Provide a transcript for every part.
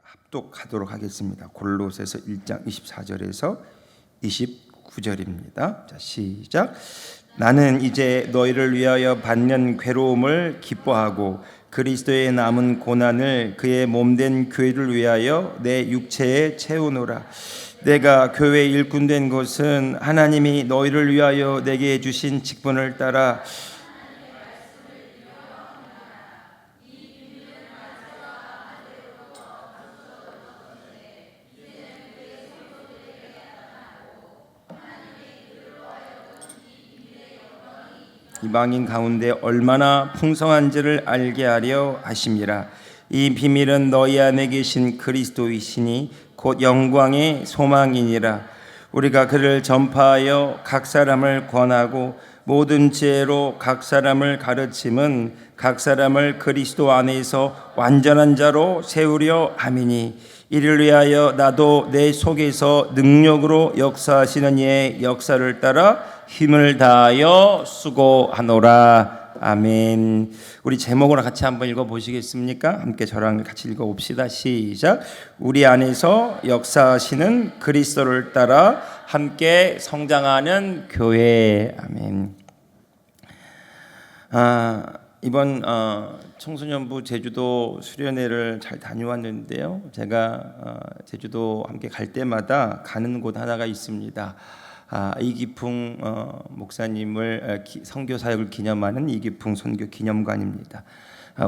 합독하도록 하겠습니다. 골로새서 1장 24절에서 29절입니다. 자, 시작. 나는 이제 너희를 위하여 받는 괴로움을 기뻐하고 그리스도의 남은 고난을 그의 몸된 교회를 위하여 내 육체에 채우노라. 내가 교회 일꾼 된 것은 하나님이 너희를 위하여 내게 주신 직분을 따라 이방인 가운데 얼마나 풍성한지를 알게 하려 하심이라. 이 비밀은 너희 안에 계신 그리스도이시니 곧 영광의 소망이니라. 우리가 그를 전파하여 각 사람을 권하고 모든 지혜로 각 사람을 가르침은 각 사람을 그리스도 안에서 완전한 자로 세우려 함이니, 이를 위하여 나도 내 속에서 능력으로 역사하시는 이의 역사를 따라 힘을 다하여 수고하노라. 아멘. 우리 제목으로 같이 한번 읽어보시겠습니까? 함께 저랑 같이 읽어봅시다. 시작. 우리 안에서 역사하시는 그리스도를 따라 함께 성장하는 교회. 아멘. 이번 청소년부 제주도 수련회를 잘 다녀왔는데요. 제가 제주도 함께 갈 때마다 가는 곳 하나가 있습니다. 이기풍 목사님을 선교 사역을 기념하는 이기풍 선교 기념관입니다.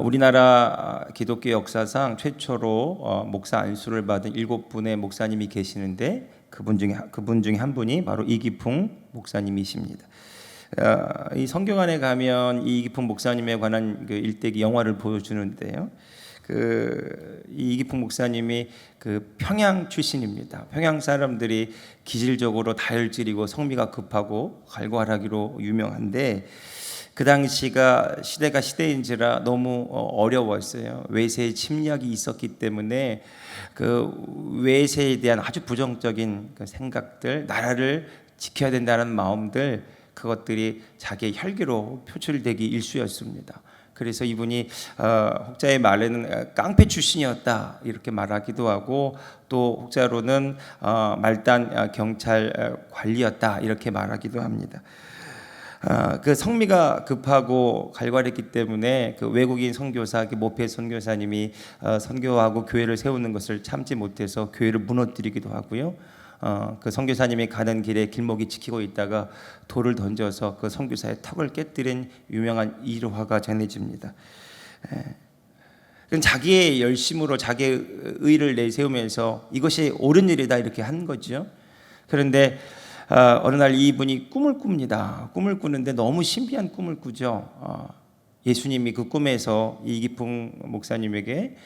우리나라 기독교 역사상 최초로 목사 안수를 받은 7분의 목사님이 계시는데 그분 중에 한 분이 바로 이기풍 목사님이십니다. 이 선교관에 가면 이 이기풍 목사님에 관한 그 일대기 영화를 보여주는데요. 이기풍 목사님이 평양 출신입니다. 평양 사람들이 기질적으로 다혈질이고 성미가 급하고 갈구하라기로 유명한데, 그 당시가 시대가 시대인지라 너무 어려웠어요. 외세의 침략이 있었기 때문에 그 외세에 대한 아주 부정적인 생각들, 나라를 지켜야 된다는 마음들, 그것들이 자기의 혈기로 표출되기 일쑤였습니다. 그래서 이분이 혹자의 말에는 깡패 출신이었다 이렇게 말하기도 하고, 또 혹자로는 말단 경찰 관리였다 이렇게 말하기도 합니다. 그 성미가 급하고 갈구했기 때문에 그 외국인 선교사 모페 선교사님이 선교하고 교회를 세우는 것을 참지 못해서 교회를 무너뜨리기도 하고요. 그 선교사님이 가는 길에 길목이 지키고 있다가 돌을 던져서 그 선교사의 턱을 깨뜨린 유명한 일화가 전해집니다. 자기의 열심으로 자기의 의를 내세우면서 이것이 옳은 일이다 이렇게 한 거죠. 그런데 어느 날 이분이 꿈을 꿉니다. 꿈을 꾸는데 너무 신비한 꿈을 꾸죠. 예수님이 그 꿈에서 이기풍 목사님에게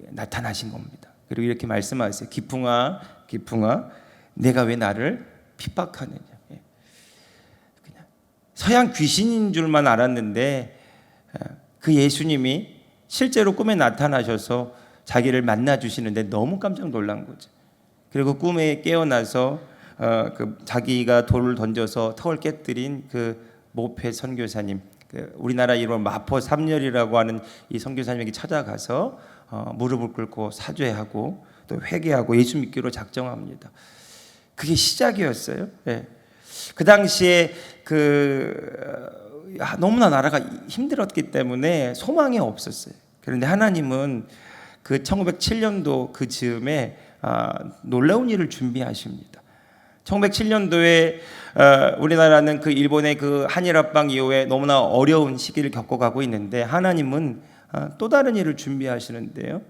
나타나신 겁니다. 그리고 이렇게 말씀하세요. 기풍아, 내가 왜 나를 핍박하느냐. 그냥 서양 귀신인 줄만 알았는데 그 예수님이 실제로 꿈에 나타나셔서 자기를 만나 주시는데 너무 깜짝 놀란 거죠. 그리고 꿈에 깨어나서 자기가 돌을 던져서 턱을 깨뜨린 그 모페 선교사님, 우리나라 이름 마포 삼열이라고 하는 이 선교사님에게 찾아가서 무릎을 꿇고 사죄하고 또 회개하고 예수 믿기로 작정합니다. 그게 시작이었어요. 네. 그 당시에 너무나 나라가 힘들었기 때문에 소망이 없었어요. 그런데 하나님은 그 1907년도 그 즈음에 놀라운 일을 준비하십니다. 1907년도에 우리나라는 그 일본의 그 한일 합방 이후에 너무나 어려운 시기를 겪어가고 있는데, 하나님은 또 다른 일을 준비하시는데요.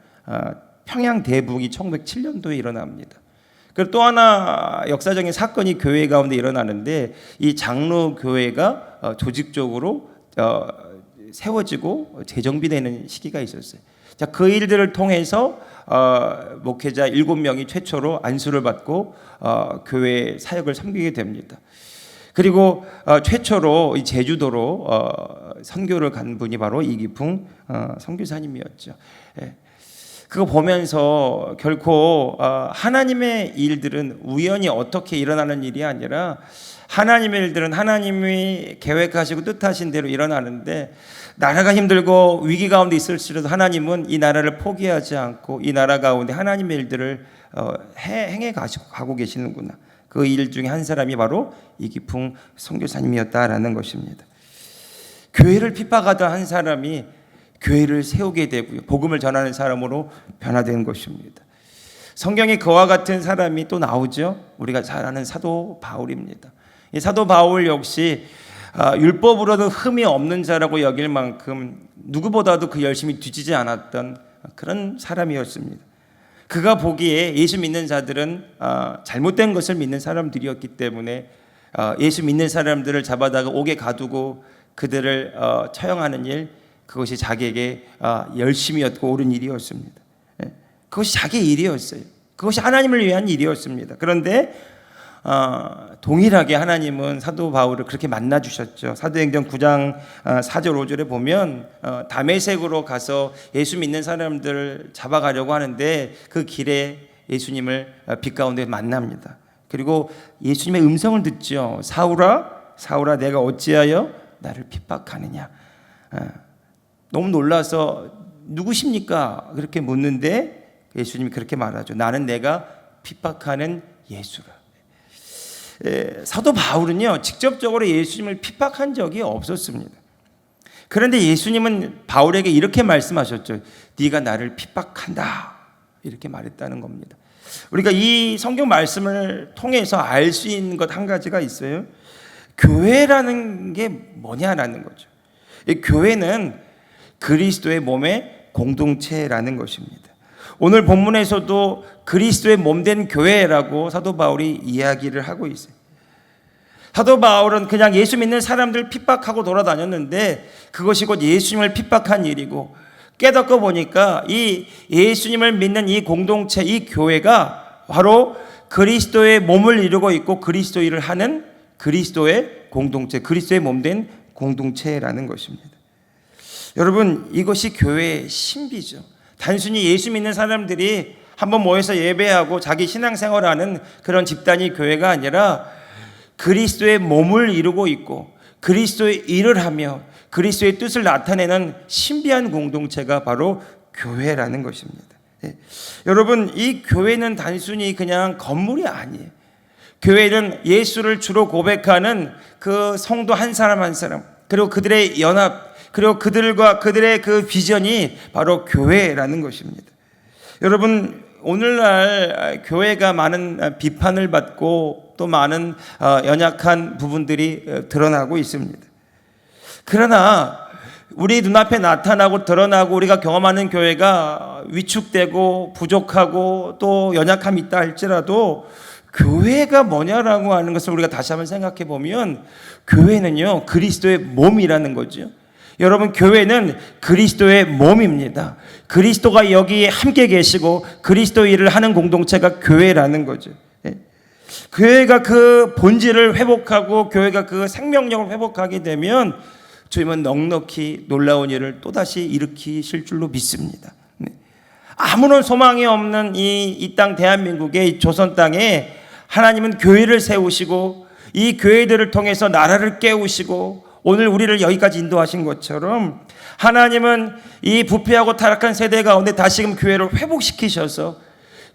평양 대북이 1907년도에 일어납니다. 그리고 또 하나 역사적인 사건이 교회 가운데 일어나는데, 이 장로 교회가 조직적으로 세워지고 재정비되는 시기가 있었어요. 자, 그 일들을 통해서 목회자 7명이 최초로 안수를 받고 교회 사역을 섬기게 됩니다. 그리고 최초로 이 제주도로 선교를 간 분이 바로 이기풍 선교사님이었죠. 예. 그거 보면서 결코 하나님의 일들은 우연히 어떻게 일어나는 일이 아니라 하나님의 일들은 하나님이 계획하시고 뜻하신 대로 일어나는데, 나라가 힘들고 위기 가운데 있을지라도 하나님은 이 나라를 포기하지 않고 이 나라 가운데 하나님의 일들을 행해 가고 계시는구나. 그 일 중에 한 사람이 바로 이기풍 선교사님이었다라는 것입니다. 교회를 핍박하던 한 사람이 교회를 세우게 되고요, 복음을 전하는 사람으로 변화된 것입니다. 성경에 그와 같은 사람이 또 나오죠. 우리가 잘 아는 사도 바울입니다. 이 사도 바울 역시 율법으로도 흠이 없는 자라고 여길 만큼 누구보다도 그 열심히 뒤지지 않았던 그런 사람이었습니다. 그가 보기에 예수 믿는 자들은 잘못된 것을 믿는 사람들이었기 때문에 예수 믿는 사람들을 잡아다가 옥에 가두고 그들을 처형하는 일, 그것이 자기에게 열심이었고 옳은 일이었습니다. 그것이 자기의 일이었어요. 그것이 하나님을 위한 일이었습니다. 그런데 동일하게 하나님은 사도 바울을 그렇게 만나 주셨죠. 사도행전 9장 4절 5절에 보면 다메섹으로 가서 예수 믿는 사람들을 잡아가려고 하는데 그 길에 예수님을 빛 가운데 만납니다. 그리고 예수님의 음성을 듣죠. 사울아, 사울아, 내가 어찌하여 나를 핍박하느냐. 너무 놀라서 누구십니까? 그렇게 묻는데 예수님이 그렇게 말하죠. 나는 내가 핍박하는 예수라. 사도 바울은요, 직접적으로 예수님을 핍박한 적이 없었습니다. 그런데 예수님은 바울에게 이렇게 말씀하셨죠. 네가 나를 핍박한다, 이렇게 말했다는 겁니다. 우리가 이 성경 말씀을 통해서 알 수 있는 것 한 가지가 있어요. 교회라는 게 뭐냐라는 거죠. 이 교회는 그리스도의 몸의 공동체라는 것입니다. 오늘 본문에서도 그리스도의 몸된 교회라고 사도 바울이 이야기를 하고 있어요. 사도 바울은 그냥 예수 믿는 사람들 핍박하고 돌아다녔는데 그것이 곧 예수님을 핍박한 일이고, 깨닫고 보니까 이 예수님을 믿는 이 공동체, 이 교회가 바로 그리스도의 몸을 이루고 있고 그리스도 일을 하는 그리스도의 공동체, 그리스도의 몸된 공동체라는 것입니다. 여러분, 이것이 교회의 신비죠. 단순히 예수 믿는 사람들이 한번 모여서 예배하고 자기 신앙생활하는 그런 집단이 교회가 아니라 그리스도의 몸을 이루고 있고 그리스도의 일을 하며 그리스도의 뜻을 나타내는 신비한 공동체가 바로 교회라는 것입니다. 여러분, 이 교회는 단순히 그냥 건물이 아니에요. 교회는 예수를 주로 고백하는 그 성도 한 사람 한 사람, 그리고 그들의 연합, 그리고 그들과 그들의 그 비전이 바로 교회라는 것입니다. 여러분, 오늘날 교회가 많은 비판을 받고 또 많은 연약한 부분들이 드러나고 있습니다. 그러나 우리 눈앞에 나타나고 드러나고 우리가 경험하는 교회가 위축되고 부족하고 또 연약함이 있다 할지라도 교회가 뭐냐라고 하는 것을 우리가 다시 한번 생각해 보면 교회는요, 그리스도의 몸이라는 거죠. 여러분, 교회는 그리스도의 몸입니다. 그리스도가 여기에 함께 계시고 그리스도 일을 하는 공동체가 교회라는 거죠. 교회가 그 본질을 회복하고 교회가 그 생명력을 회복하게 되면 주님은 넉넉히 놀라운 일을 또다시 일으키실 줄로 믿습니다. 아무런 소망이 없는 이 땅 대한민국의 조선 땅에 하나님은 교회를 세우시고 이 교회들을 통해서 나라를 깨우시고 오늘 우리를 여기까지 인도하신 것처럼 하나님은 이 부패하고 타락한 세대 가운데 다시금 교회를 회복시키셔서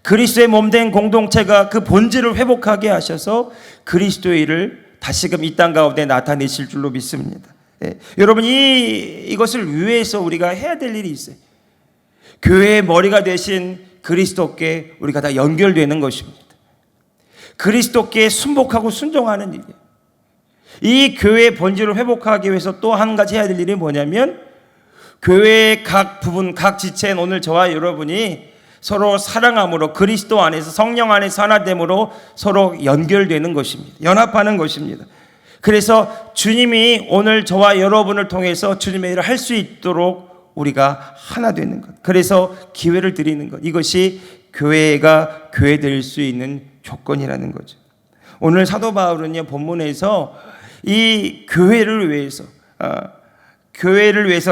그리스도의 몸된 공동체가 그 본질을 회복하게 하셔서 그리스도의 일을 다시금 이 땅 가운데 나타내실 줄로 믿습니다. 여러분, 이것을 위해서 우리가 해야 될 일이 있어요. 교회의 머리가 되신 그리스도께 우리가 다 연결되는 것입니다. 그리스도께 순복하고 순종하는 일이에요. 이 교회의 본질을 회복하기 위해서 또 한 가지 해야 될 일이 뭐냐면 교회의 각 부분, 각 지체인 오늘 저와 여러분이 서로 사랑함으로 그리스도 안에서 성령 안에서 하나됨으로 서로 연결되는 것입니다. 연합하는 것입니다. 그래서 주님이 오늘 저와 여러분을 통해서 주님의 일을 할 수 있도록 우리가 하나 되는 것, 그래서 기회를 드리는 것, 이것이 교회가 교회 될 수 있는 조건이라는 거죠. 오늘 사도 바울은요, 본문에서 이 교회를 위해서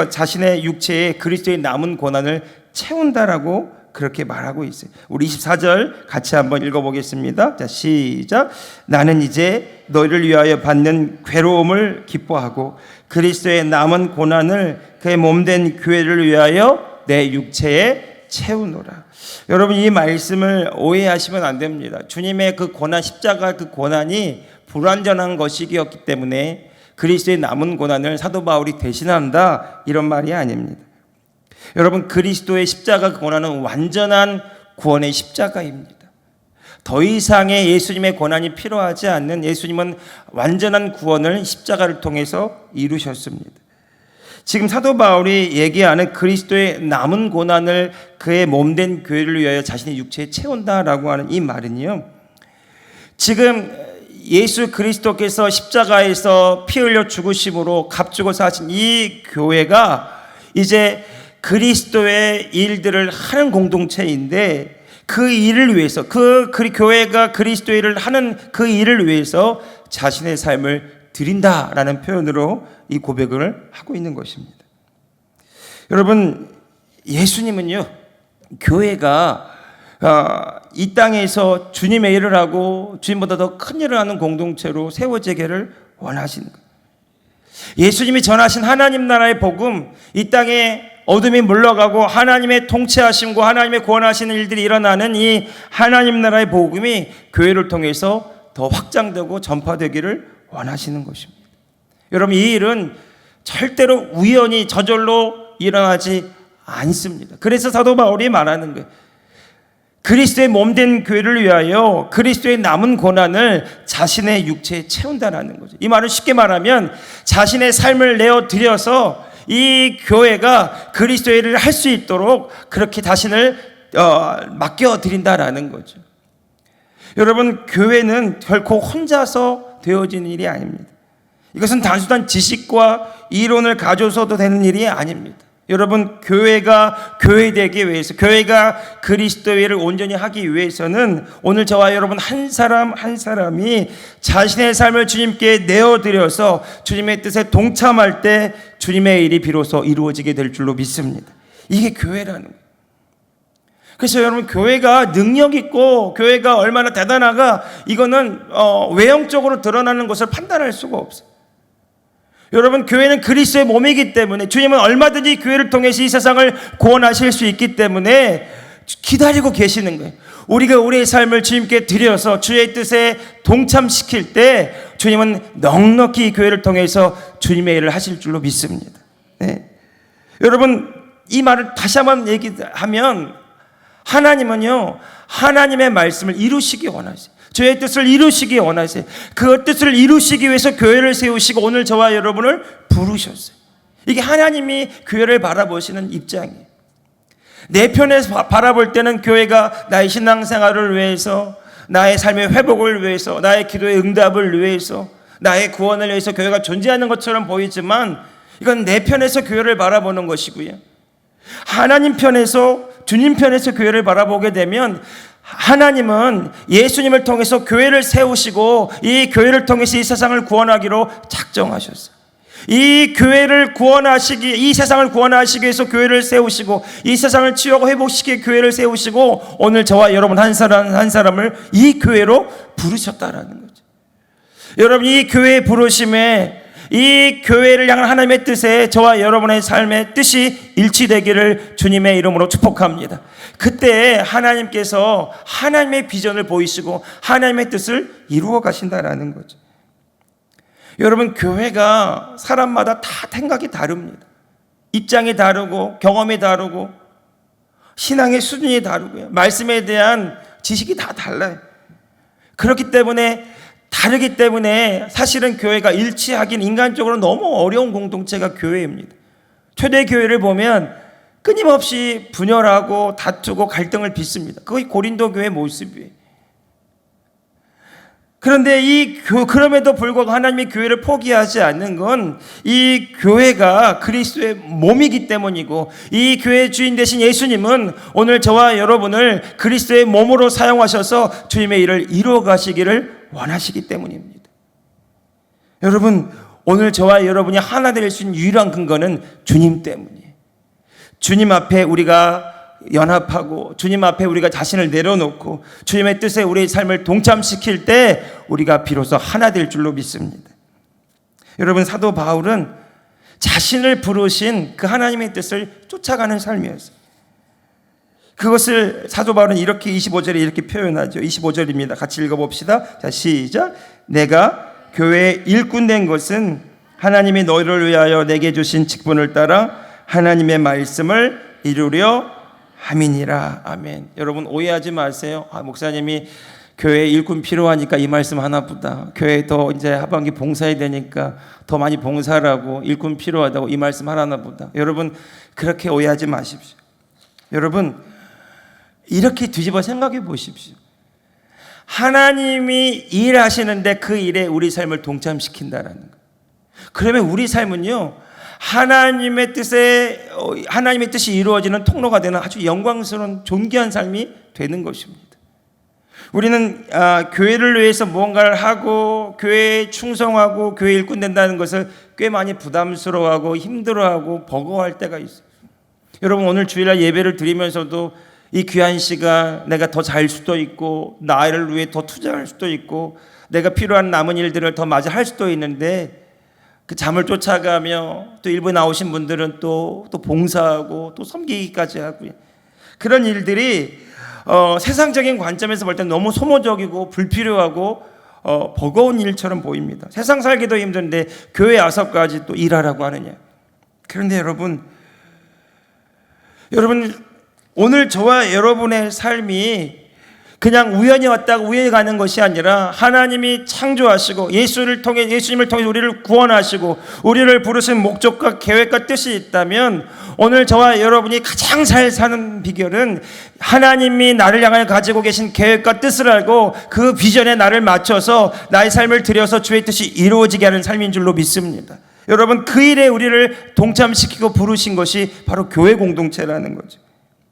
자신의 육체에 그리스도의 남은 고난을 채운다라고 그렇게 말하고 있어요. 우리 24절 같이 한번 읽어보겠습니다. 자, 시작. 나는 이제 너희를 위하여 받는 괴로움을 기뻐하고 그리스도의 남은 고난을 그의 몸된 교회를 위하여 내 육체에 채우노라. 여러분, 이 말씀을 오해하시면 안 됩니다. 주님의 그 고난, 십자가 그 고난이 불완전한 것이었기 때문에 그리스도의 남은 고난을 사도 바울이 대신한다, 이런 말이 아닙니다. 여러분, 그리스도의 십자가 그 고난은 완전한 구원의 십자가입니다. 더 이상의 예수님의 고난이 필요하지 않는, 예수님은 완전한 구원을 십자가를 통해서 이루셨습니다. 지금 사도 바울이 얘기하는 그리스도의 남은 고난을 그의 몸된 교회를 위하여 자신의 육체에 채운다라고 하는 이 말은요, 지금 예수 그리스도께서 십자가에서 피 흘려 죽으심으로 값주고 사신 이 교회가 이제 그리스도의 일들을 하는 공동체인데, 그 일을 위해서, 그 교회가 그리스도의 일을 하는 그 일을 위해서 자신의 삶을 드린다라는 표현으로 이 고백을 하고 있는 것입니다. 여러분, 예수님은요, 교회가 이 땅에서 주님의 일을 하고 주님보다 더 큰 일을 하는 공동체로 세워지기를 원하시는 거예요. 예수님이 전하신 하나님 나라의 복음, 이 땅에 어둠이 물러가고 하나님의 통치하심과 하나님의 구원하시는 일들이 일어나는 이 하나님 나라의 복음이 교회를 통해서 더 확장되고 전파되기를 원하시는 것입니다. 여러분, 이 일은 절대로 우연히 저절로 일어나지 않습니다. 그래서 사도 바울이 말하는 거예요. 그리스도의 몸된 교회를 위하여 그리스도의 남은 고난을 자신의 육체에 채운다는 거죠. 이 말은 쉽게 말하면 자신의 삶을 내어드려서 이 교회가 그리스도의 일을 할 수 있도록 그렇게 자신을 맡겨드린다라는 거죠. 여러분, 교회는 결코 혼자서 되어지는 일이 아닙니다. 이것은 단순한 지식과 이론을 가져서도 되는 일이 아닙니다. 여러분, 교회가 교회되기 위해서, 교회가 그리스도의 일을 온전히 하기 위해서는 오늘 저와 여러분 한 사람 한 사람이 자신의 삶을 주님께 내어드려서 주님의 뜻에 동참할 때 주님의 일이 비로소 이루어지게 될 줄로 믿습니다. 이게 교회라는 거예요. 그래서 여러분, 교회가 능력 있고 교회가 얼마나 대단하가, 이거는 외형적으로 드러나는 것을 판단할 수가 없어요. 여러분, 교회는 그리스도의 몸이기 때문에 주님은 얼마든지 교회를 통해서 이 세상을 구원하실 수 있기 때문에 기다리고 계시는 거예요. 우리가 우리의 삶을 주님께 드려서 주의 뜻에 동참시킬 때 주님은 넉넉히 교회를 통해서 주님의 일을 하실 줄로 믿습니다. 네. 여러분, 이 말을 다시 한번 얘기하면, 하나님은요, 하나님의 말씀을 이루시기 원하세요. 주의 뜻을 이루시기 원하세요. 그 뜻을 이루시기 위해서 교회를 세우시고 오늘 저와 여러분을 부르셨어요. 이게 하나님이 교회를 바라보시는 입장이에요. 내 편에서 바라볼 때는 교회가 나의 신앙생활을 위해서, 나의 삶의 회복을 위해서, 나의 기도의 응답을 위해서, 나의 구원을 위해서 교회가 존재하는 것처럼 보이지만, 이건 내 편에서 교회를 바라보는 것이고요, 하나님 편에서, 주님 편에서 교회를 바라보게 되면 하나님은 예수님을 통해서 교회를 세우시고 이 교회를 통해서 이 세상을 구원하기로 작정하셨어요. 이 교회를 구원하시기, 이 세상을 구원하시기 위해서 교회를 세우시고 이 세상을 치유하고 회복시키기 교회를 세우시고 오늘 저와 여러분 한 사람 한 사람을 이 교회로 부르셨다라는 거죠. 여러분, 이 교회의 부르심에, 이 교회를 향한 하나님의 뜻에 저와 여러분의 삶의 뜻이 일치되기를 주님의 이름으로 축복합니다. 그때 하나님께서 하나님의 비전을 보이시고 하나님의 뜻을 이루어 가신다라는 거죠. 여러분, 교회가 사람마다 다 생각이 다릅니다. 입장이 다르고 경험이 다르고 신앙의 수준이 다르고요, 말씀에 대한 지식이 다 달라요. 그렇기 때문에, 다르기 때문에 사실은 교회가 일치하긴 인간적으로 너무 어려운 공동체가 교회입니다. 초대교회를 보면 끊임없이 분열하고 다투고 갈등을 빚습니다. 그것이 고린도 교회의 모습이에요. 그런데 그럼에도 불구하고 하나님이 교회를 포기하지 않는 건 이 교회가 그리스도의 몸이기 때문이고, 이 교회의 주인 되신 예수님은 오늘 저와 여러분을 그리스도의 몸으로 사용하셔서 주님의 일을 이루어 가시기를 원하시기 때문입니다. 여러분, 오늘 저와 여러분이 하나 될 수 있는 유일한 근거는 주님 때문이에요. 주님 앞에 우리가 연합하고 주님 앞에 우리가 자신을 내려놓고 주님의 뜻에 우리의 삶을 동참시킬 때 우리가 비로소 하나 될 줄로 믿습니다. 여러분, 사도 바울은 자신을 부르신 그 하나님의 뜻을 쫓아가는 삶이었어요. 그것을 사도 바울은 이렇게 25절에 이렇게 표현하죠. 25절입니다. 같이 읽어봅시다. 자, 시작. 내가 교회의 일꾼 된 것은 하나님이 너희를 위하여 내게 주신 직분을 따라 하나님의 말씀을 이루려 함이니라. 아멘. 여러분, 오해하지 마세요. 목사님이 교회에 일꾼 필요하니까 이 말씀 하나보다, 교회 더 이제 하반기 봉사해야 되니까 더 많이 봉사하라고, 일꾼 필요하다고 이 말씀 하나보다. 여러분, 그렇게 오해하지 마십시오. 여러분, 이렇게 뒤집어 생각해 보십시오. 하나님이 일하시는데 그 일에 우리 삶을 동참시킨다라는 거예요. 그러면 우리 삶은요, 하나님의 뜻이 이루어지는 통로가 되는 아주 영광스러운 존귀한 삶이 되는 것입니다. 우리는 교회를 위해서 무언가를 하고 교회에 충성하고 교회 일꾼 된다는 것을 꽤 많이 부담스러워하고 힘들어하고 버거워할 때가 있어요. 여러분, 오늘 주일날 예배를 드리면서도 이 귀한 시간 내가 더 잘 수도 있고 나를 위해 더 투자할 수도 있고 내가 필요한 남은 일들을 더 마저 할 수도 있는데, 그 잠을 쫓아가며 또 일부 나오신 분들은 또 봉사하고 또 섬기기까지 하고요. 그런 일들이 세상적인 관점에서 볼 때 너무 소모적이고 불필요하고 버거운 일처럼 보입니다. 세상 살기도 힘든데 교회 와서까지 또 일하라고 하느냐. 그런데 여러분, 오늘 저와 여러분의 삶이 그냥 우연히 왔다가 우연히 가는 것이 아니라 하나님이 창조하시고 예수님을 통해 우리를 구원하시고 우리를 부르신 목적과 계획과 뜻이 있다면, 오늘 저와 여러분이 가장 잘 사는 비결은 하나님이 나를 향하여 가지고 계신 계획과 뜻을 알고 그 비전에 나를 맞춰서 나의 삶을 들여서 주의 뜻이 이루어지게 하는 삶인 줄로 믿습니다. 여러분, 그 일에 우리를 동참시키고 부르신 것이 바로 교회 공동체라는 거죠.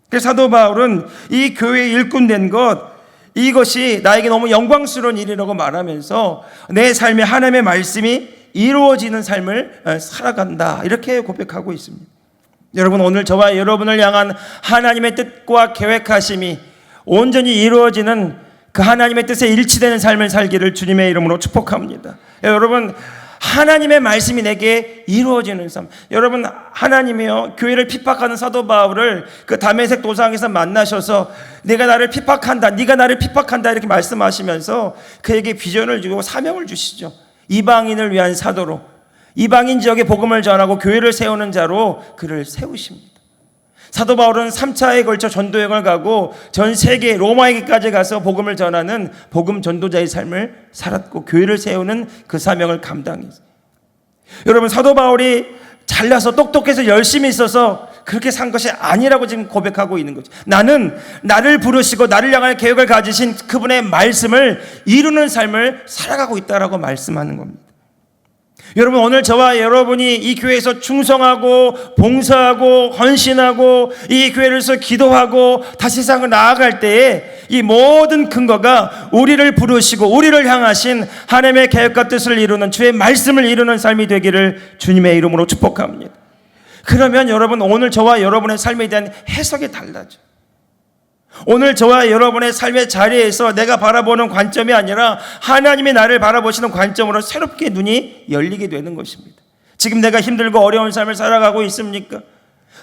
그래서 사도 바울은 이 교회의 일꾼 된 것, 이것이 나에게 너무 영광스러운 일이라고 말하면서 내 삶에 하나님의 말씀이 이루어지는 삶을 살아간다, 이렇게 고백하고 있습니다. 여러분, 오늘 저와 여러분을 향한 하나님의 뜻과 계획하심이 온전히 이루어지는 그 하나님의 뜻에 일치되는 삶을 살기를 주님의 이름으로 축복합니다. 여러분, 하나님의 말씀이 내게 이루어지는 삶. 여러분, 하나님이요, 교회를 핍박하는 사도 바울을 그 다메섹 도상에서 만나셔서 내가 나를 핍박한다, 네가 나를 핍박한다, 이렇게 말씀하시면서 그에게 비전을 주고 사명을 주시죠. 이방인을 위한 사도로, 이방인 지역에 복음을 전하고 교회를 세우는 자로 그를 세우십니다. 사도 바울은 3차에 걸쳐 전도여행을 가고 전 세계 로마에게까지 가서 복음을 전하는 복음 전도자의 삶을 살았고 교회를 세우는 그 사명을 감당했어요. 여러분, 사도 바울이 잘나서 똑똑해서 열심히 있어서 그렇게 산 것이 아니라고 지금 고백하고 있는 거죠. 나는 나를 부르시고 나를 향할 계획을 가지신 그분의 말씀을 이루는 삶을 살아가고 있다라고 말씀하는 겁니다. 여러분, 오늘 저와 여러분이 이 교회에서 충성하고 봉사하고 헌신하고 이 교회를 위해서 기도하고 다시 세상을 나아갈 때에 이 모든 근거가 우리를 부르시고 우리를 향하신 하나님의 계획과 뜻을 이루는 주의 말씀을 이루는 삶이 되기를 주님의 이름으로 축복합니다. 그러면 여러분, 오늘 저와 여러분의 삶에 대한 해석이 달라져. 오늘 저와 여러분의 삶의 자리에서 내가 바라보는 관점이 아니라 하나님이 나를 바라보시는 관점으로 새롭게 눈이 열리게 되는 것입니다. 지금 내가 힘들고 어려운 삶을 살아가고 있습니까?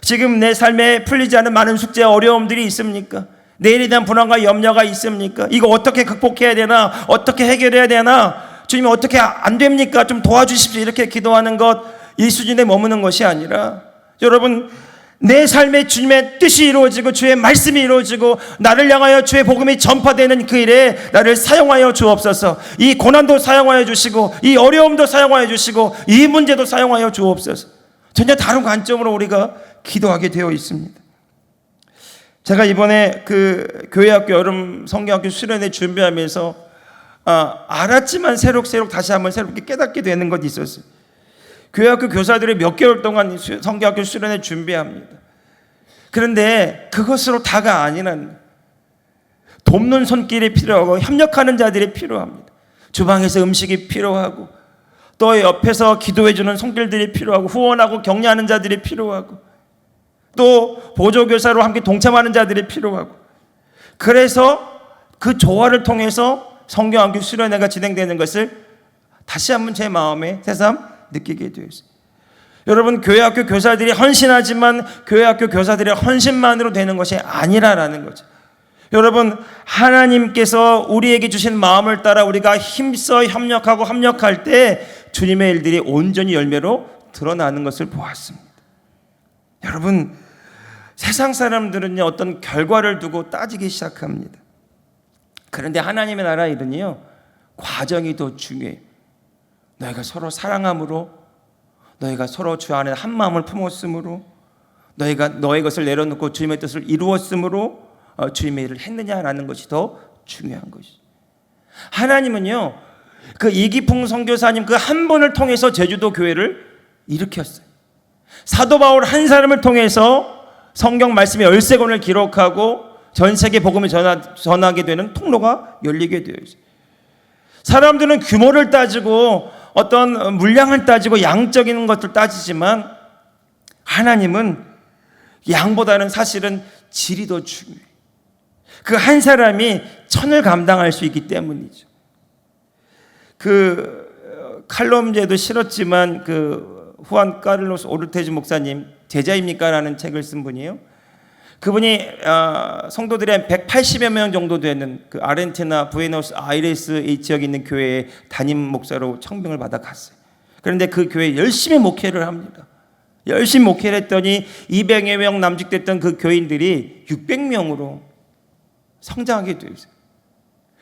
지금 내 삶에 풀리지 않은 많은 숙제와 어려움들이 있습니까? 내일에 대한 불안과 염려가 있습니까? 이거 어떻게 극복해야 되나? 어떻게 해결해야 되나? 주님, 어떻게 안 됩니까? 좀 도와주십시오. 이렇게 기도하는 것, 이 수준에 머무는 것이 아니라, 여러분, 내 삶에 주님의 뜻이 이루어지고 주의 말씀이 이루어지고 나를 향하여 주의 복음이 전파되는 그 일에 나를 사용하여 주옵소서. 이 고난도 사용하여 주시고 이 어려움도 사용하여 주시고 이 문제도 사용하여 주옵소서. 전혀 다른 관점으로 우리가 기도하게 되어 있습니다. 제가 이번에 그 교회학교 여름 성경학교 수련회 준비하면서 알았지만 새록새록 다시 한번 새롭게 깨닫게 되는 것이 있었어요. 교회학교 교사들이 몇 개월 동안 성경학교 수련회 준비합니다. 그런데 그것으로 다가 아니란, 돕는 손길이 필요하고 협력하는 자들이 필요합니다. 주방에서 음식이 필요하고 또 옆에서 기도해주는 손길들이 필요하고 후원하고 격려하는 자들이 필요하고 또 보조교사로 함께 동참하는 자들이 필요하고, 그래서 그 조화를 통해서 성경학교 수련회가 진행되는 것을 다시 한번 제 마음에 새삼 느끼게 되었어요. 여러분, 교회학교 교사들이 헌신하지만 교회학교 교사들의 헌신만으로 되는 것이 아니라라는 거죠. 여러분, 하나님께서 우리에게 주신 마음을 따라 우리가 힘써 협력하고 합력할 때 주님의 일들이 온전히 열매로 드러나는 것을 보았습니다. 여러분, 세상 사람들은요, 어떤 결과를 두고 따지기 시작합니다. 그런데 하나님의 나라 일은요, 과정이 더 중요해요. 너희가 서로 사랑함으로, 너희가 서로 주 안에 한 마음을 품었으므로, 너희가 너의 것을 내려놓고 주님의 뜻을 이루었으므로 주님의 일을 했느냐라는 것이 더 중요한 것이죠. 하나님은요, 그 이기풍 선교사님 그 한 분을 통해서 제주도 교회를 일으켰어요. 사도 바울 한 사람을 통해서 성경 말씀의 13권을 기록하고 전 세계 복음을 전하게 되는 통로가 열리게 되어 있어요. 사람들은 규모를 따지고 어떤 물량을 따지고 양적인 것들 따지지만 하나님은 양보다는 사실은 질이 더 중요해요. 그 한 사람이 천을 감당할 수 있기 때문이죠. 그 칼럼제도 실었지만 그 후안 카를로스 오르테즈 목사님 제자입니까? 라는 책을 쓴 분이에요. 그분이 성도들의 180여 명 정도 되는 그 아르헨티나 부에노스 아이레스 이 지역에 있는 교회에 담임 목사로 청빙을 받아 갔어요. 그런데 그 교회에 열심히 목회를 합니다. 열심히 목회를 했더니 200여 명 남직됐던 그 교인들이 600명으로 성장하게 되어 있어요.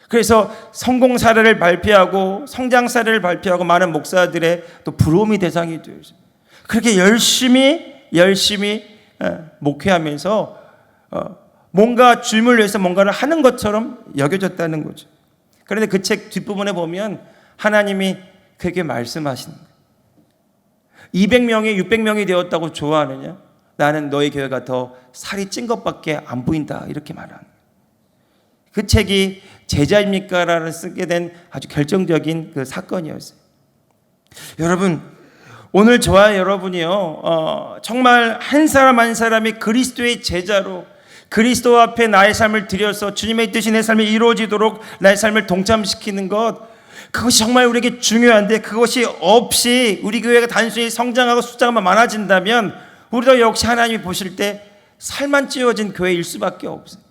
그래서 성공 사례를 발표하고 성장 사례를 발표하고 많은 목사들의 또 부러움이 대상이 되어 있어요. 그렇게 열심히 목회하면서 뭔가 주님을 위해서 뭔가를 하는 것처럼 여겨졌다는 거죠. 그런데 그 책 뒷부분에 보면 하나님이 그에게 말씀하시는 거예요. 200명이 600명이 되었다고 좋아하느냐? 나는 너희 교회가 더 살이 찐 것밖에 안 보인다, 이렇게 말하는 거예요. 그 책이 제자입니까? 라는 쓰게 된 아주 결정적인 그 사건이었어요. 여러분, 오늘 저와 여러분이요, 정말 한 사람 한 사람이 그리스도의 제자로 그리스도 앞에 나의 삶을 드려서 주님의 뜻이 내 삶에 이루어지도록 나의 삶을 동참시키는 것, 그것이 정말 우리에게 중요한데, 그것이 없이 우리 교회가 단순히 성장하고 숫자가 많아진다면 우리도 역시 하나님이 보실 때 살만 찌워진 교회일 수밖에 없어요.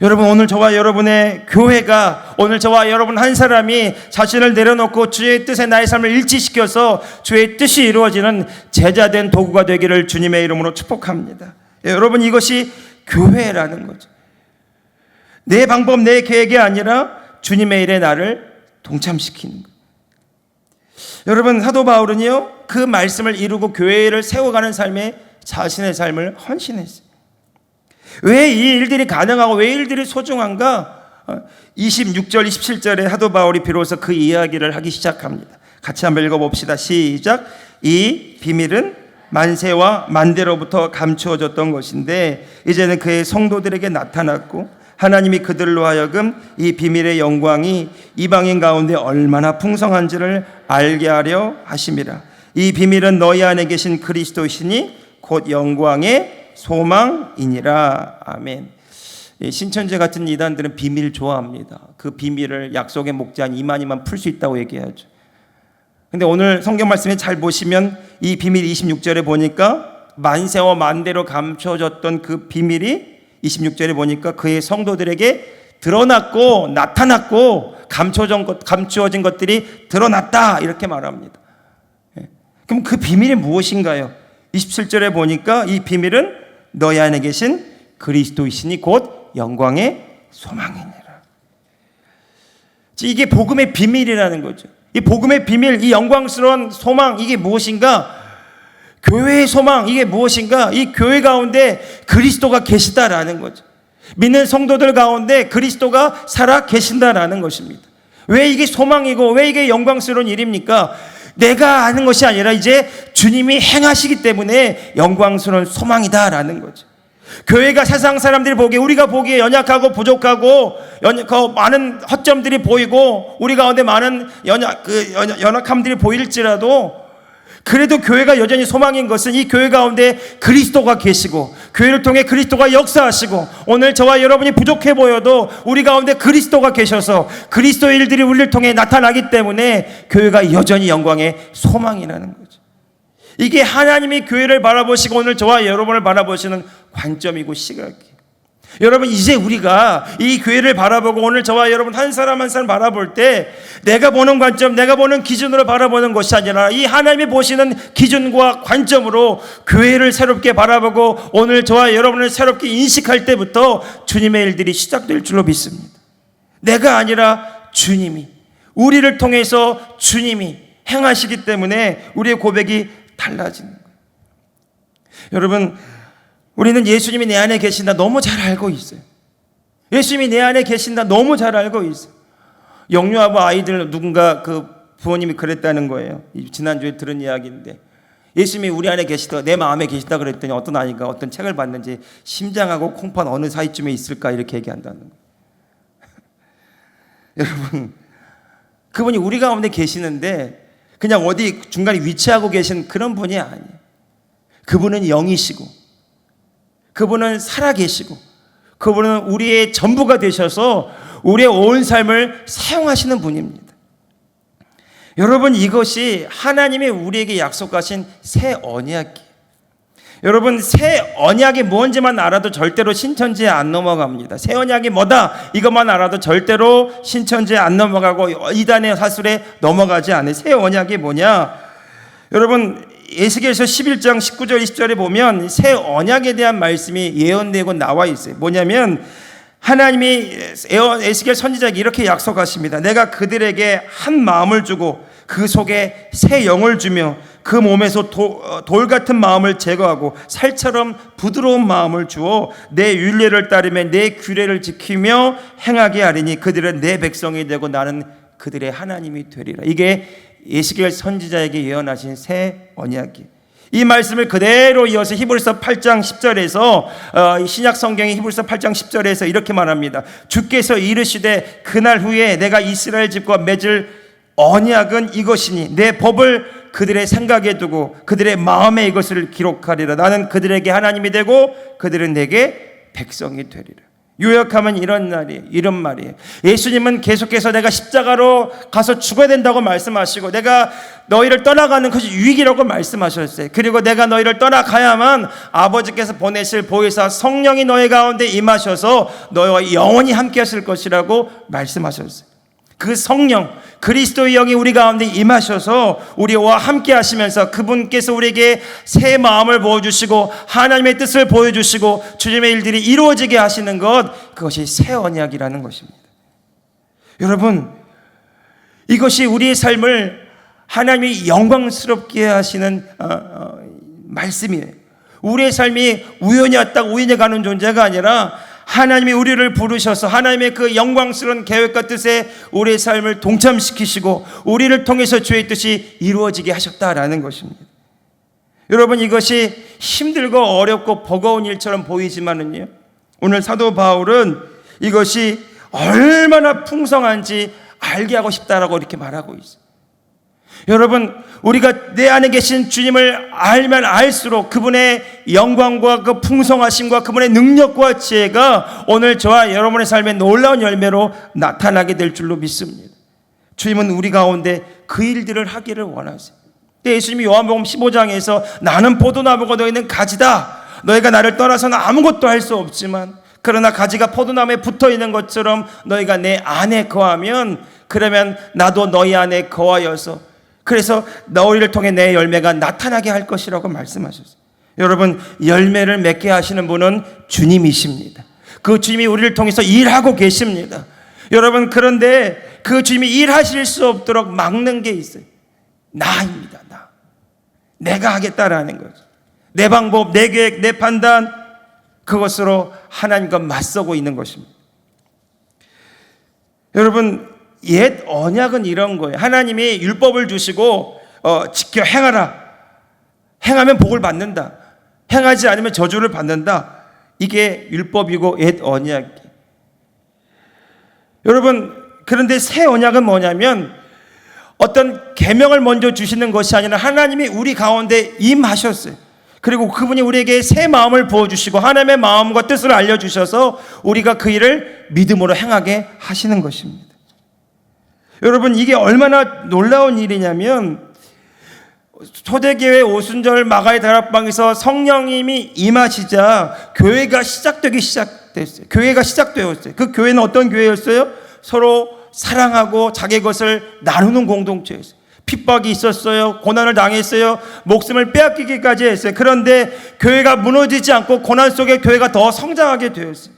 여러분, 오늘 저와 여러분의 교회가, 오늘 저와 여러분 한 사람이 자신을 내려놓고 주의 뜻에 나의 삶을 일치시켜서 주의 뜻이 이루어지는 제자된 도구가 되기를 주님의 이름으로 축복합니다. 여러분, 이것이 교회라는 거죠. 내 방법, 내 계획이 아니라 주님의 일에 나를 동참시키는 거예요. 여러분, 사도 바울은요, 그 말씀을 이루고 교회를 세워가는 삶에 자신의 삶을 헌신했어요. 왜 이 일들이 가능하고 왜 이 일들이 소중한가? 26절 27절에 사도 바울이 비로소 그 이야기를 하기 시작합니다. 같이 한번 읽어봅시다. 시작. 이 비밀은 만세와 만대로부터 감추어졌던 것인데 이제는 그의 성도들에게 나타났고 하나님이 그들로 하여금 이 비밀의 영광이 이방인 가운데 얼마나 풍성한지를 알게 하려 하심이라. 이 비밀은 너희 안에 계신 그리스도시니 곧 영광의 소망이니라. 아멘. 신천지 같은 이단들은 비밀 좋아합니다. 그 비밀을 약속의 목자 이만희만 풀 수 있다고 얘기하죠. 근데 오늘 성경 말씀에 잘 보시면 이 비밀 26절에 보니까 만세와 만대로 감춰졌던 그 비밀이 26절에 보니까 그의 성도들에게 드러났고 나타났고 감추어진 것들이 드러났다, 이렇게 말합니다. 그럼 그 비밀이 무엇인가요? 27절에 보니까 이 비밀은 너희 안에 계신 그리스도이시니 곧 영광의 소망이니라. 이게 복음의 비밀이라는 거죠. 이 복음의 비밀, 이 영광스러운 소망, 이게 무엇인가? 교회의 소망, 이게 무엇인가? 이 교회 가운데 그리스도가 계시다라는 거죠. 믿는 성도들 가운데 그리스도가 살아 계신다라는 것입니다. 왜 이게 소망이고 왜 이게 영광스러운 일입니까? 내가 아는 것이 아니라 이제 주님이 행하시기 때문에 영광스러운 소망이다라는 거죠. 교회가 세상 사람들이 보기에, 우리가 보기에 연약하고 부족하고 많은 허점들이 보이고 우리 가운데 많은 연약함들이 보일지라도 그래도 교회가 여전히 소망인 것은 이 교회 가운데 그리스도가 계시고 교회를 통해 그리스도가 역사하시고 오늘 저와 여러분이 부족해 보여도 우리 가운데 그리스도가 계셔서 그리스도의 일들이 우리를 통해 나타나기 때문에 교회가 여전히 영광의 소망이라는 거죠. 이게 하나님이 교회를 바라보시고 오늘 저와 여러분을 바라보시는 관점이고 시각이에요. 여러분, 이제 우리가 이 교회를 바라보고 오늘 저와 여러분 한 사람 한 사람 바라볼 때 내가 보는 관점, 내가 보는 기준으로 바라보는 것이 아니라 이 하나님이 보시는 기준과 관점으로 교회를 새롭게 바라보고 오늘 저와 여러분을 새롭게 인식할 때부터 주님의 일들이 시작될 줄로 믿습니다. 내가 아니라 주님이, 우리를 통해서 주님이 행하시기 때문에 우리의 고백이 달라지는 거예요. 여러분, 우리는 예수님이 내 안에 계신다 너무 잘 알고 있어요. 예수님이 내 안에 계신다 너무 잘 알고 있어요. 영유아부 아이들 누군가 그 부모님이 그랬다는 거예요. 지난주에 들은 이야기인데 예수님이 우리 안에 계시다, 내 마음에 계시다 그랬더니 어떤 아이가 어떤 책을 봤는지 심장하고 콩팥 어느 사이쯤에 있을까 이렇게 얘기한다는 거예요. 여러분, 그분이 우리 가운데 계시는데 그냥 어디 중간에 위치하고 계신 그런 분이 아니에요. 그분은 영이시고 그분은 살아계시고 그분은 우리의 전부가 되셔서 우리의 온 삶을 사용하시는 분입니다. 여러분, 이것이 하나님이 우리에게 약속하신 새 언약이에요. 여러분, 새 언약이 뭔지만 알아도 절대로 신천지에 안 넘어갑니다. 새 언약이 뭐다 이것만 알아도 절대로 신천지에 안 넘어가고 이단의 사슬에 넘어가지 않아요. 새 언약이 뭐냐? 여러분, 에스겔서 11장 19절 20절에 보면 새 언약에 대한 말씀이 예언되고 나와 있어요. 뭐냐면 하나님이 에스겔 선지자에게 이렇게 약속하십니다. 내가 그들에게 한 마음을 주고 그 속에 새 영을 주며 그 몸에서 돌 같은 마음을 제거하고 살처럼 부드러운 마음을 주어 내 율례를 따르며 내 규례를 지키며 행하게 하리니 그들은 내 백성이 되고 나는 그들의 하나님이 되리라. 이게 에스겔 선지자에게 예언하신 새 언약이, 이 말씀을 그대로 이어서 히브리서 8장 10절에서 신약 성경의 히브리서 8장 10절에서 이렇게 말합니다. 주께서 이르시되 그날 후에 내가 이스라엘 집과 맺을 언약은 이것이니 내 법을 그들의 생각에 두고 그들의 마음에 이것을 기록하리라. 나는 그들에게 하나님이 되고 그들은 내게 백성이 되리라. 요약하면 이런 말이에요. 예수님은 계속해서 내가 십자가로 가서 죽어야 된다고 말씀하시고 내가 너희를 떠나가는 것이 유익이라고 말씀하셨어요. 그리고 내가 너희를 떠나가야만 아버지께서 보내실 보혜사 성령이 너희 가운데 임하셔서 너희와 영원히 함께 하실 것이라고 말씀하셨어요. 그 성령 그리스도의 영이 우리 가운데 임하셔서 우리와 함께 하시면서 그분께서 우리에게 새 마음을 보여주시고 하나님의 뜻을 보여주시고 주님의 일들이 이루어지게 하시는 것, 그것이 새 언약이라는 것입니다. 여러분, 이것이 우리의 삶을 하나님이 영광스럽게 하시는 말씀이에요. 우리의 삶이 우연히 왔다가 우연히 가는 존재가 아니라 하나님이 우리를 부르셔서 하나님의 그 영광스러운 계획과 뜻에 우리의 삶을 동참시키시고 우리를 통해서 주의 뜻이 이루어지게 하셨다라는 것입니다. 여러분, 이것이 힘들고 어렵고 버거운 일처럼 보이지만은요, 오늘 사도 바울은 이것이 얼마나 풍성한지 알게 하고 싶다라고 이렇게 말하고 있어요. 여러분, 우리가 내 안에 계신 주님을 알면 알수록 그분의 영광과 그 풍성하심과 그분의 능력과 지혜가 오늘 저와 여러분의 삶에 놀라운 열매로 나타나게 될 줄로 믿습니다. 주님은 우리 가운데 그 일들을 하기를 원하세요. 예수님이 요한복음 15장에서 나는 포도나무고 너희는 가지다. 너희가 나를 떠나서는 아무것도 할 수 없지만 그러나 가지가 포도나무에 붙어있는 것처럼 너희가 내 안에 거하면 그러면 나도 너희 안에 거하여서 그래서 너희를 통해 내 열매가 나타나게 할 것이라고 말씀하셨어요. 여러분, 열매를 맺게 하시는 분은 주님이십니다. 그 주님이 우리를 통해서 일하고 계십니다. 여러분, 그런데 그 주님이 일하실 수 없도록 막는 게 있어요. 나입니다. 내가 하겠다라는 거죠. 내 방법, 내 계획, 내 판단, 그것으로 하나님과 맞서고 있는 것입니다. 여러분, 옛 언약은 이런 거예요. 하나님이 율법을 주시고 지켜 행하라. 행하면 복을 받는다. 행하지 않으면 저주를 받는다. 이게 율법이고 옛 언약이에요. 여러분, 그런데 새 언약은 뭐냐면 어떤 계명을 먼저 주시는 것이 아니라 하나님이 우리 가운데 임하셨어요. 그리고 그분이 우리에게 새 마음을 부어주시고 하나님의 마음과 뜻을 알려주셔서 우리가 그 일을 믿음으로 행하게 하시는 것입니다. 여러분, 이게 얼마나 놀라운 일이냐면 초대교회 오순절 마가의 다락방에서 성령님이 임하시자 교회가 시작되기 시작됐어요. 교회가 시작되었어요. 그 교회는 어떤 교회였어요? 서로 사랑하고 자기 것을 나누는 공동체였어요. 핍박이 있었어요. 고난을 당했어요. 목숨을 빼앗기기까지 했어요. 그런데 교회가 무너지지 않고 고난 속에 교회가 더 성장하게 되었어요.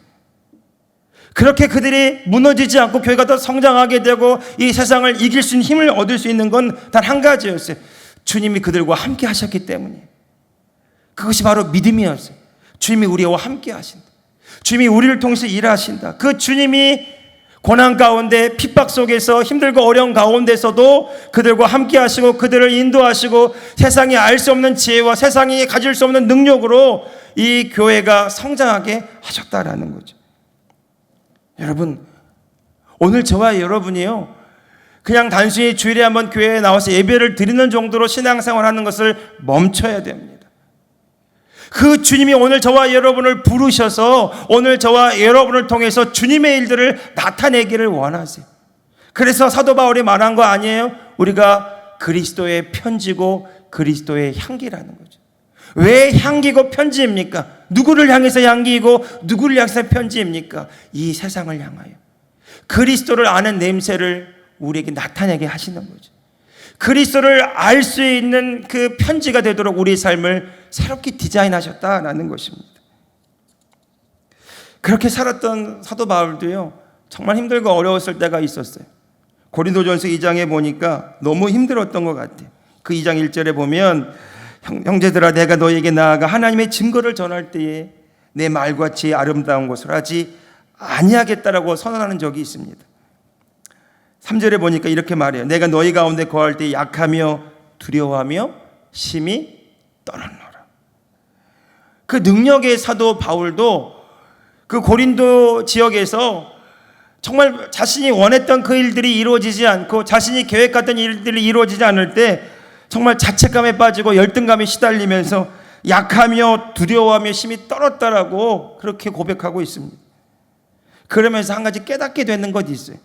그렇게 그들이 무너지지 않고 교회가 더 성장하게 되고 이 세상을 이길 수 있는 힘을 얻을 수 있는 건 단 한 가지였어요. 주님이 그들과 함께 하셨기 때문에. 그것이 바로 믿음이었어요. 주님이 우리와 함께 하신다. 주님이 우리를 통해서 일하신다. 그 주님이 고난 가운데 핍박 속에서 힘들고 어려운 가운데서도 그들과 함께 하시고 그들을 인도하시고 세상이 알 수 없는 지혜와 세상이 가질 수 없는 능력으로 이 교회가 성장하게 하셨다라는 거죠. 여러분, 오늘 저와 여러분이요, 그냥 단순히 주일에 한번 교회에 나와서 예배를 드리는 정도로 신앙생활하는 것을 멈춰야 됩니다. 그 주님이 오늘 저와 여러분을 부르셔서 오늘 저와 여러분을 통해서 주님의 일들을 나타내기를 원하세요. 그래서 사도 바울이 말한 거 아니에요? 우리가 그리스도의 편지고 그리스도의 향기라는 거죠. 왜 향기고 편지입니까? 누구를 향해서 향기이고 누구를 향해서 편지입니까? 이 세상을 향하여 그리스도를 아는 냄새를 우리에게 나타내게 하시는 거죠. 그리스도를 알 수 있는 그 편지가 되도록 우리의 삶을 새롭게 디자인하셨다라는 것입니다. 그렇게 살았던 사도 바울도요, 정말 힘들고 어려웠을 때가 있었어요. 고린도전서 2장에 보니까 너무 힘들었던 것 같아요. 그 2장 1절에 보면 형제들아 내가 너에게 나아가 하나님의 증거를 전할 때에 내 말과 지혜 아름다운 것을 하지 아니하겠다라고 선언하는 적이 있습니다. 3절에 보니까 이렇게 말해요. 내가 너희 가운데 거할 때 약하며 두려워하며 심히 떨었노라. 그 능력의 사도 바울도 그 고린도 지역에서 정말 자신이 원했던 그 일들이 이루어지지 않고 자신이 계획했던 일들이 이루어지지 않을 때 정말 자책감에 빠지고 열등감에 시달리면서 약하며 두려워하며 심히 떨었다라고 그렇게 고백하고 있습니다. 그러면서 한 가지 깨닫게 되는 것이 있어요.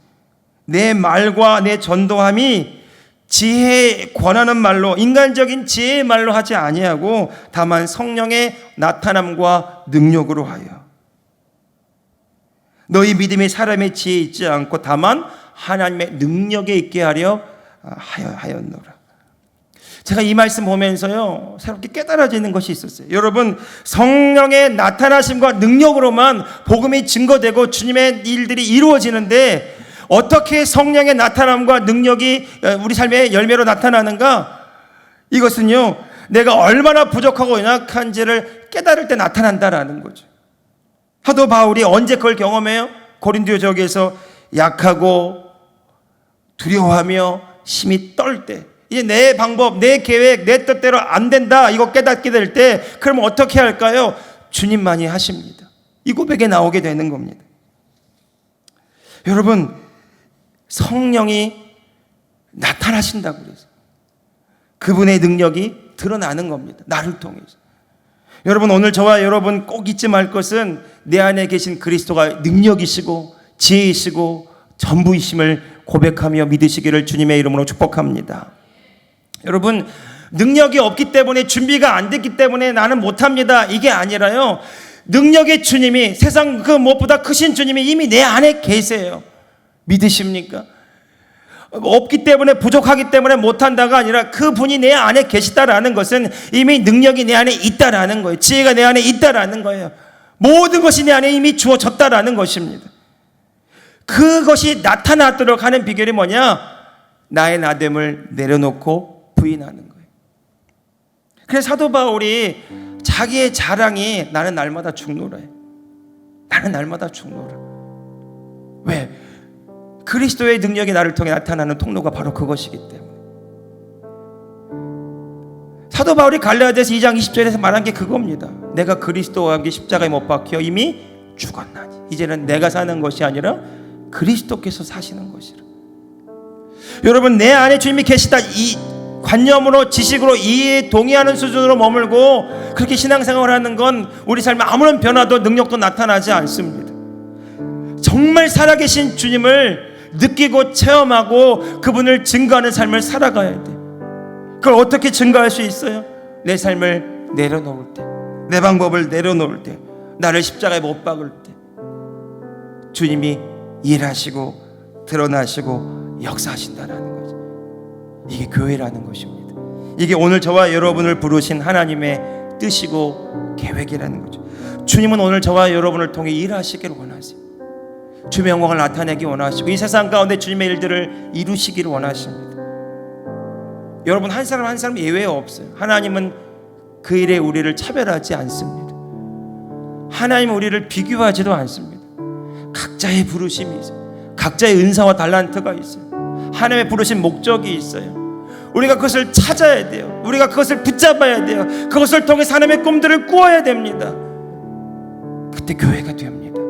내 말과 내 전도함이 지혜에 권하는 말로, 인간적인 지혜의 말로 하지 아니하고 다만 성령의 나타남과 능력으로 하여 너희 믿음이 사람의 지혜에 있지 않고 다만 하나님의 능력에 있게 하였노라. 제가 이 말씀 보면서요, 새롭게 깨달아지는 것이 있었어요. 여러분, 성령의 나타나심과 능력으로만 복음이 증거되고 주님의 일들이 이루어지는데 어떻게 성령의 나타남과 능력이 우리 삶의 열매로 나타나는가? 이것은요, 내가 얼마나 부족하고 연약한지를 깨달을 때 나타난다라는 거죠. 사도 바울이 언제 그걸 경험해요? 고린도 지역에서 약하고 두려워하며 심히 떨 때, 이제 내 방법, 내 계획, 내 뜻대로 안 된다, 이거 깨닫게 될 때, 그럼 어떻게 할까요? 주님만이 하십니다. 이 고백에 나오게 되는 겁니다. 여러분, 성령이 나타나신다고 그래서 그분의 능력이 드러나는 겁니다. 나를 통해서. 여러분, 오늘 저와 여러분 꼭 잊지 말 것은 내 안에 계신 그리스도가 능력이시고 지혜이시고 전부이심을 고백하며 믿으시기를 주님의 이름으로 축복합니다. 여러분, 능력이 없기 때문에, 준비가 안 됐기 때문에 나는 못합니다, 이게 아니라요, 능력의 주님이, 세상 그 무엇보다 크신 주님이 이미 내 안에 계세요. 믿으십니까? 없기 때문에, 부족하기 때문에 못한다가 아니라 그분이 내 안에 계시다라는 것은 이미 능력이 내 안에 있다라는 거예요. 지혜가 내 안에 있다라는 거예요. 모든 것이 내 안에 이미 주어졌다라는 것입니다. 그것이 나타나도록 하는 비결이 뭐냐? 나의 나됨을 내려놓고 부인하는 거예요. 그래서 사도 바울이 자기의 자랑이 나는 날마다 죽노라 해요. 나는 날마다 죽노라. 왜? 그리스도의 능력이 나를 통해 나타나는 통로가 바로 그것이기 때문에. 사도 바울이 갈라디아서 2장 20절에서 말한 게 그겁니다. 내가 그리스도와 함께 십자가에 못 박혀 이미 죽었나니 이제는 내가 사는 것이 아니라 그리스도께서 사시는 것이라. 여러분, 내 안에 주님이 계시다, 이 관념으로, 지식으로 이해에 동의하는 수준으로 머물고 그렇게 신앙생활을 하는 건 우리 삶에 아무런 변화도 능력도 나타나지 않습니다. 정말 살아계신 주님을 느끼고 체험하고 그분을 증거하는 삶을 살아가야 돼. 그걸 어떻게 증거할 수 있어요? 내 삶을 내려놓을 때, 내 방법을 내려놓을 때, 나를 십자가에 못 박을 때 주님이 일하시고 드러나시고 역사하신다라는 거죠. 이게 교회라는 것입니다. 이게 오늘 저와 여러분을 부르신 하나님의 뜻이고 계획이라는 거죠. 주님은 오늘 저와 여러분을 통해 일하시기를 원하세요. 주님의 영광을 나타내기 원하시고 이 세상 가운데 주님의 일들을 이루시기를 원하십니다. 여러분, 한 사람 한 사람 예외 없어요. 하나님은 그 일에 우리를 차별하지 않습니다. 하나님은 우리를 비교하지도 않습니다. 각자의 부르심이 있어요. 각자의 은사와 달란트가 있어요. 하나님의 부르신 목적이 있어요. 우리가 그것을 찾아야 돼요. 우리가 그것을 붙잡아야 돼요. 그것을 통해 하나님의 꿈들을 꾸어야 됩니다. 그때 교회가 됩니다.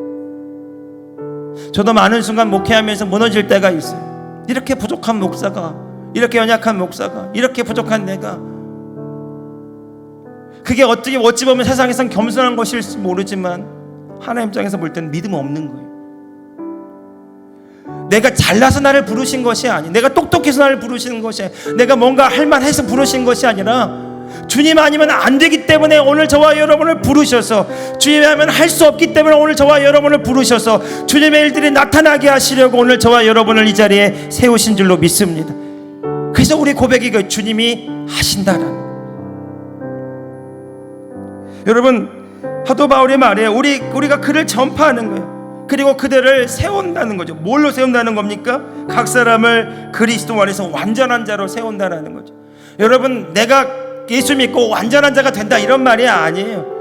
저도 많은 순간 목회하면서 무너질 때가 있어요. 이렇게 부족한 목사가, 이렇게 연약한 목사가, 이렇게 부족한 내가, 그게 어찌 보면 세상에선 겸손한 것일지 모르지만 하나님 입장에서 볼 때는 믿음 없는 거예요. 내가 잘나서 나를 부르신 것이 아니에요. 내가 똑똑해서 나를 부르시는 것이 아니에요. 내가 뭔가 할만해서 부르신 것이 아니라 주님 아니면 안 되기 때문에 오늘 저와 여러분을 부르셔서, 주님이 하면 할 수 없기 때문에 오늘 저와 여러분을 부르셔서 주님의 일들이 나타나게 하시려고 오늘 저와 여러분을 이 자리에 세우신 줄로 믿습니다. 그래서 우리 고백이 그 주님이 하신다라는, 여러분, 사도 바울의 말에 우리가 그를 전파하는 거예요. 그리고 그들을 세운다는 거죠. 뭘로 세운다는 겁니까? 각 사람을 그리스도 안에서 완전한 자로 세운다는 거죠. 여러분, 내가 예수 믿고 완전한 자가 된다 이런 말이 아니에요.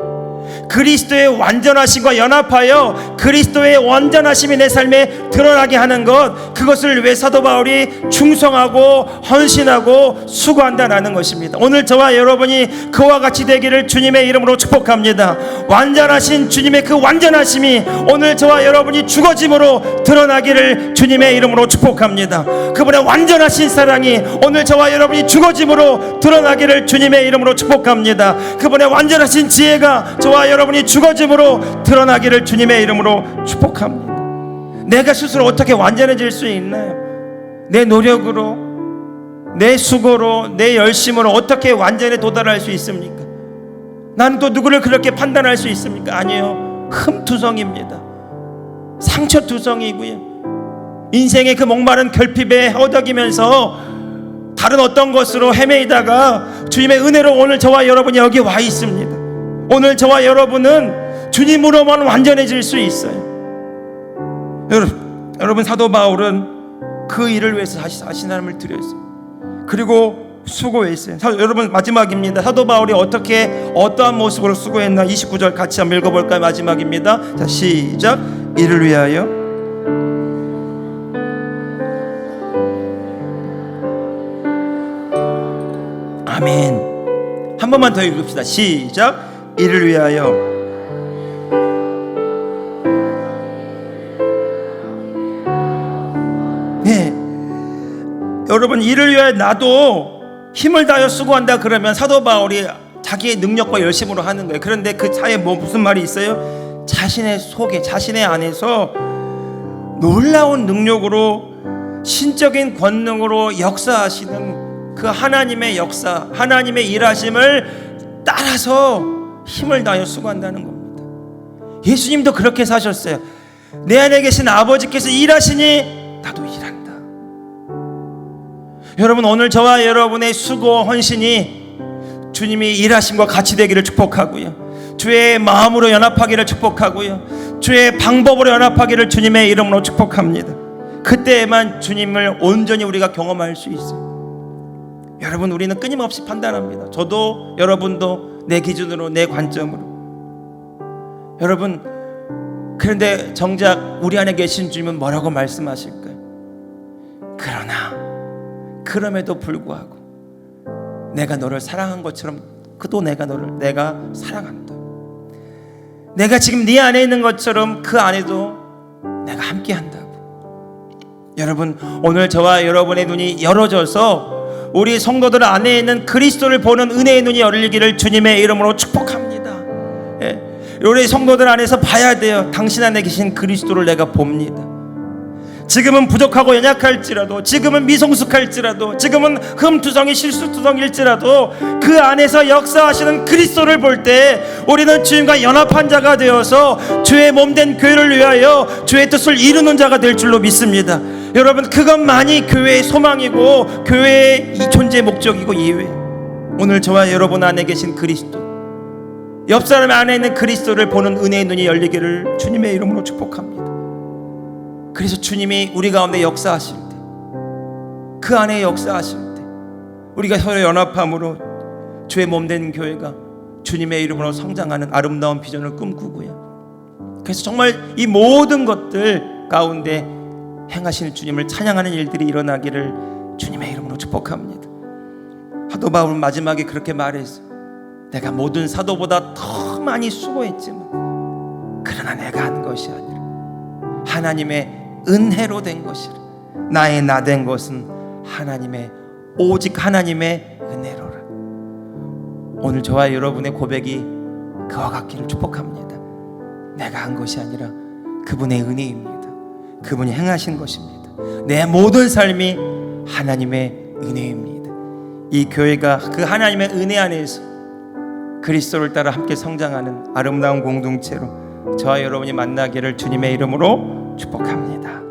그리스도의 완전하심과 연합하여 그리스도의 완전하심이 내 삶에 드러나게 하는 것, 그것을 왜 사도 바울이 충성하고 헌신하고 수고한다라는 것입니다. 오늘 저와 여러분이 그와 같이 되기를 주님의 이름으로 축복합니다. 완전하신 주님의 그 완전하심이 오늘 저와 여러분이 죽어짐으로 드러나기를 주님의 이름으로 축복합니다. 그분의 완전하신 사랑이 오늘 저와 여러분이 죽어짐으로 드러나기를 주님의 이름으로 축복합니다. 그분의 완전하신 지혜가 저와 여러분이 죽어짐으로 드러나기를 주님의 이름으로 축복합니다. 내가 스스로 어떻게 완전해질 수 있나요? 내 노력으로, 내 수고로, 내 열심으로 어떻게 완전에 도달할 수 있습니까? 나는 또 누구를 그렇게 판단할 수 있습니까? 아니에요. 흠투성입니다. 상처투성이고요. 인생의 그 목마른 결핍에 허덕이면서 다른 어떤 것으로 헤매이다가 주님의 은혜로 오늘 저와 여러분이 여기 와 있습니다. 오늘 저와 여러분은 주님으로만 완전해질 수 있어요. 여러분, 사도 바울은 그 일을 위해서 자신 하나님을 드렸어요. 그리고 수고했어요. 여러분, 마지막입니다. 사도 바울이 어떠한 모습으로 수고했나 29절 같이 한번 읽어볼까요? 마지막입니다. 자, 시작. 이를 위하여 아멘. 한 번만 더 읽읍시다. 시작. 이를 위하여 네. 여러분, 이를 위하여 나도 힘을 다하여 수고한다 그러면 사도 바울이 자기의 능력과 열심으로 하는 거예요. 그런데 그 차에 무슨 말이 있어요? 자신의 속에, 자신의 안에서 놀라운 능력으로, 신적인 권능으로 역사하시는 그 하나님의 역사, 하나님의 일하심을 따라서 힘을 다하여 수고한다는 겁니다. 예수님도 그렇게 사셨어요. 내 안에 계신 아버지께서 일하시니 나도 일한다. 여러분, 오늘 저와 여러분의 수고 헌신이 주님이 일하심과 같이 되기를 축복하고요, 주의 마음으로 연합하기를 축복하고요, 주의 방법으로 연합하기를 주님의 이름으로 축복합니다. 그때에만 주님을 온전히 우리가 경험할 수 있어요. 여러분, 우리는 끊임없이 판단합니다. 저도 여러분도 내 기준으로, 내 관점으로. 여러분, 그런데 정작 우리 안에 계신 주님은 뭐라고 말씀하실까요? 그러나 그럼에도 불구하고 내가 너를 사랑한 것처럼 그도 내가 사랑한다. 내가 지금 네 안에 있는 것처럼 그 안에도 내가 함께 한다고. 여러분, 오늘 저와 여러분의 눈이 열어져서 우리 성도들 안에 있는 그리스도를 보는 은혜의 눈이 열리기를 주님의 이름으로 축복합니다. 예. 우리 성도들 안에서 봐야 돼요. 당신 안에 계신 그리스도를 내가 봅니다. 지금은 부족하고 연약할지라도, 지금은 미성숙할지라도, 지금은 흠투성이 실수투성일지라도 그 안에서 역사하시는 그리스도를 볼 때 우리는 주님과 연합한 자가 되어서 주의 몸된 교회를 위하여 주의 뜻을 이루는 자가 될 줄로 믿습니다. 여러분, 그것만이 교회의 소망이고 교회의 이 존재 목적이고 이유예요. 오늘 저와 여러분 안에 계신 그리스도, 옆 사람 안에 있는 그리스도를 보는 은혜의 눈이 열리기를 주님의 이름으로 축복합니다. 그래서 주님이 우리 가운데 역사하실 때, 그 안에 역사하실 때 우리가 서로 연합함으로 주의 몸된 교회가 주님의 이름으로 성장하는 아름다운 비전을 꿈꾸고요. 그래서 정말 이 모든 것들 가운데 행하시는 주님을 찬양하는 일들이 일어나기를 주님의 이름으로 축복합니다. 사도 바울은 마지막에 그렇게 말했어요. 내가 모든 사도보다 더 많이 수고했지만 그러나 내가 한 것이 아니라 하나님의 은혜로 된 것이라. 나의 나 된 것은 하나님의, 오직 하나님의 은혜로라. 오늘 저와 여러분의 고백이 그와 같기를 축복합니다. 내가 한 것이 아니라 그분의 은혜입니다. 그분이 행하신 것입니다. 내 모든 삶이 하나님의 은혜입니다. 이 교회가 그 하나님의 은혜 안에서 그리스도를 따라 함께 성장하는 아름다운 공동체로 저와 여러분이 만나기를 주님의 이름으로 축복합니다.